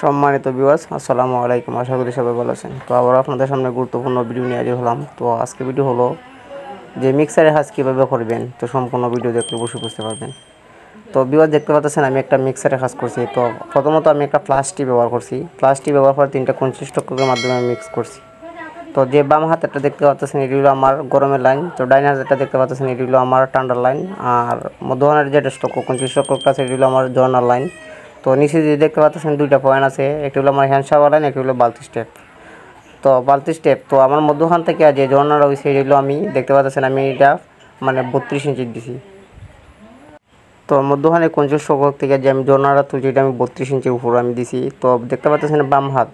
সম্মানিত ভিউয়ার্স, আসসালামু আলাইকুম। আশা করি সবাই ভালো আছেন। তো আবার আপনাদের সামনে গুরুত্বপূর্ণ ভিডিও নিয়ে হাজির হলাম। তো আজকে ভিডিও হলো যে মিক্সারে কাজ কীভাবে করবেন। তো সম্পূর্ণ ভিডিও দেখলে অবশ্যই বুঝতে পারবেন। তো ভিউয়ার্স, দেখতে পাচ্ছেন আমি একটা মিক্সারে কাজ করছি। তো প্রথমত আমি একটা প্লাস্টিক ব্যবহার করছি। প্লাস্টিক ব্যবহার করে 3টা কনসিস্টকের মাধ্যমে মিক্স করছি। তো যে বাম হাতেরটা দেখতে পাচ্ছেন এটি হলো আমার গরমের লাইন। তো ডাইন হাতেরটা দেখতে পাচ্ছেন এটি হলো আমার ঠান্ডার লাইন। আর মধ্যখানের যেটা স্টক কনসিস্টকটা সেটি হলো আমার ঝর্নার লাইন। তো নিচে যে দেখতে পাচ্ছেন 2টা পয়েন্ট আছে, একটি হলো আমার হ্যান্ড শাওয়ার লাইন, একটি হলো বালতি স্টেপ। তো বালতি স্টেপ তো আমার মধ্যখান থেকে যে ঝর্নাটা হয়েছে এগুলো আমি দেখতে পাচ্ছেন আমি এটা 32 ইঞ্চি দিছি। তো মধ্যখানে কনসিস্টক থেকে যে আমি ঝর্নাটা তুলছি এটা আমি 32 ইঞ্চির উপর আমি দিছি। তো দেখতে পাচ্ছেন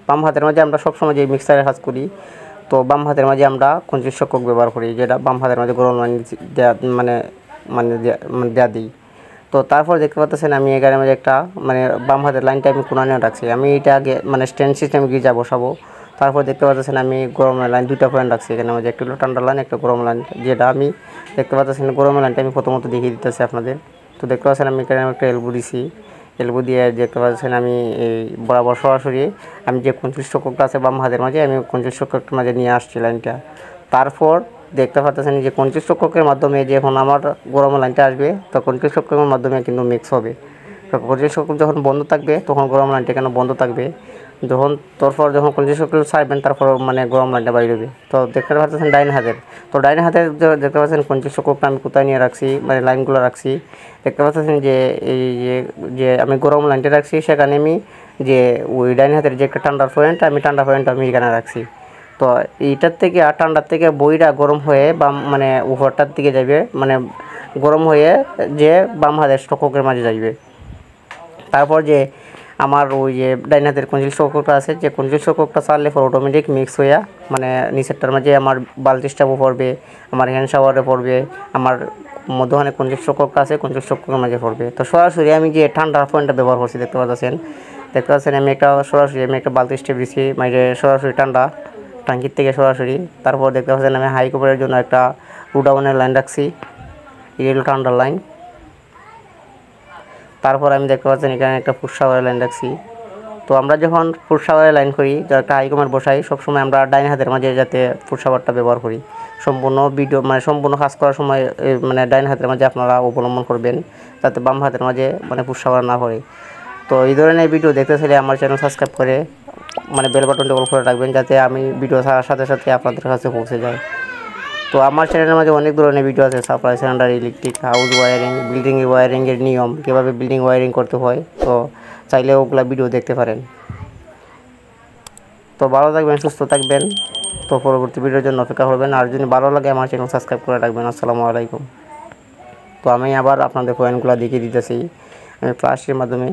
বাম হাতের মাঝে আমরা সবসময় যে মিক্সারে কাজ করি, তো বাম হাতের মাঝে আমরা কনসিস্টক ব্যবহার করি, যেটা বাম হাতের মাঝে গরম লাইন দেওয়া দিই। তো তারপর দেখতে পাচ্ছেন আমি এখানের মাঝে একটা বাম হাতের লাইনটা আমি কোণানে রাখছি। আমি এটা আগে স্ট্যান্ড সিস্টেম গিজা বসাবো। তারপর দেখতে পাচ্ছেন আমি গরমের লাইন 2টা পয়েন্ট রাখছি এখানে মাঝে, একটা হলো ঠান্ডার লাইন, একটা গরম লাইন। যেটা আমি দেখতে পাচ্ছেন গরমের লাইনটা আমি প্রথমত দেখিয়ে দিতেছি আপনাদের। তো দেখতে পাচ্ছেন আমি এখানে একটা এলবো দিছি। এলবো দিয়ে দেখতে পাচ্ছেন আমি এই বরাবর সরাসরি আমি যে কনসিস্টকটা আছে বাম হাতের মাঝে আমি কনসিস্টকের মাঝে নিয়ে আসছি লাইনটা। তারপর দেখতে পাচ্ছেন যে কনসিস্টকের মাধ্যমে যখন আমার গরম লাইনটা আসবে তো কনসিস্টকের মাধ্যমে কিন্তু মিক্স হবে। তো কনসিস্টক যখন বন্ধ থাকবে তখন গরম লাইনটা কেন বন্ধ থাকবে, তারপর যখন কনসিস্টক ছাড়বেন তারপর গরম লাইনটা বাইরে হবে। তো দেখতে পাচ্ছেন ডাইন হাতের, তো ডাইন হাতের দেখতে পাচ্ছেন কনসিস্টকটা আমি কোথায় নিয়ে রাখছি, লাইনগুলো রাখছি। দেখতে পাচ্ছেন যে এই যে আমি গরম লাইনটা রাখছি সেখানে আমি যে ওই ডাইন হাতের যে একটা ঠান্ডার পয়েন্ট আমি এখানে রাখছি। তো এইটার থেকে আর ঠান্ডার থেকে বইটা গরম হয়ে উপরটার দিকে যাবে, গরম হয়ে যে বাম হাতের স্টকের মাঝে যাইবে। তারপর যে আমার ওই যে ডাইন হাতের কনসিস্টকটা আছে, যে কনসিস্টকটা চাললে পর অটোমেটিক মিক্স হইয়া নিচেরটার মাঝে আমার বালতি স্টাবও পড়বে, আমার হ্যান্ড শাওয়ারে পড়বে, আমার মধ্যখানে কনসিস্টকটা আছে কনসিস্টকের মাঝে পড়বে। তো সরাসরি আমি যে ঠান্ডার পয়েন্টটা ব্যবহার করছি দেখতে পাচ্ছেন আমি একটা বালতি স্টেপ দিচ্ছি সরাসরি ঠান্ডা ট্যাঙ্কির থেকে সরাসরি। তারপর দেখতে পাচ্ছেন আমি হাই কভারের জন্য একটা রুডাউনের লাইন রাখছি, এই হলো ঠান্ডার লাইন। তারপর আমি দেখতে পাচ্ছেন এখানে একটা ফুড শাওয়ারের লাইন রাখছি। তো আমরা যখন ফুড শাওয়ারের লাইন করি, একটা হাই কভার বসাই, সবসময় আমরা ডাইন হাতের মাঝে যাতে ফুড শাওয়ারটা ব্যবহার করি। সম্পূর্ণ সম্পূর্ণ কাজ করার সময় ডাইন হাতের মাঝে আপনারা অবলম্বন করবেন যাতে বাম হাতের মাঝে ফুড শাওয়ার না করে। তো এই ধরনের ভিডিও দেখতে চাইলে আমার চ্যানেল সাবস্ক্রাইব করে বেল বাটনটা অল করে রাখবেন যাতে আমি ভিডিও ছাড়ার সাথে সাথে আপনাদের কাছে পৌঁছে যায়। তো আমার চ্যানেলের মাঝে অনেক ধরনের ভিডিও আছে, supply cylinder, electric, house wiring, building ওয়ারিংয়ের নিয়ম, কীভাবে বিল্ডিং ওয়ারিং করতে হয়। তো চাইলে ওগুলা ভিডিও দেখতে পারেন। তো ভালো থাকবেন, সুস্থ থাকবেন। তো পরবর্তী ভিডিওর জন্য অপেক্ষা করবেন। আর যদি ভালো লাগে আমার চ্যানেল সাবস্ক্রাইব করে রাখবেন। আসসালামু আলাইকুম। তো আমি আবার আপনাদের পয়েন্টগুলো দেখিয়ে দিতেছি আমি প্লাস্টিকের মাধ্যমে।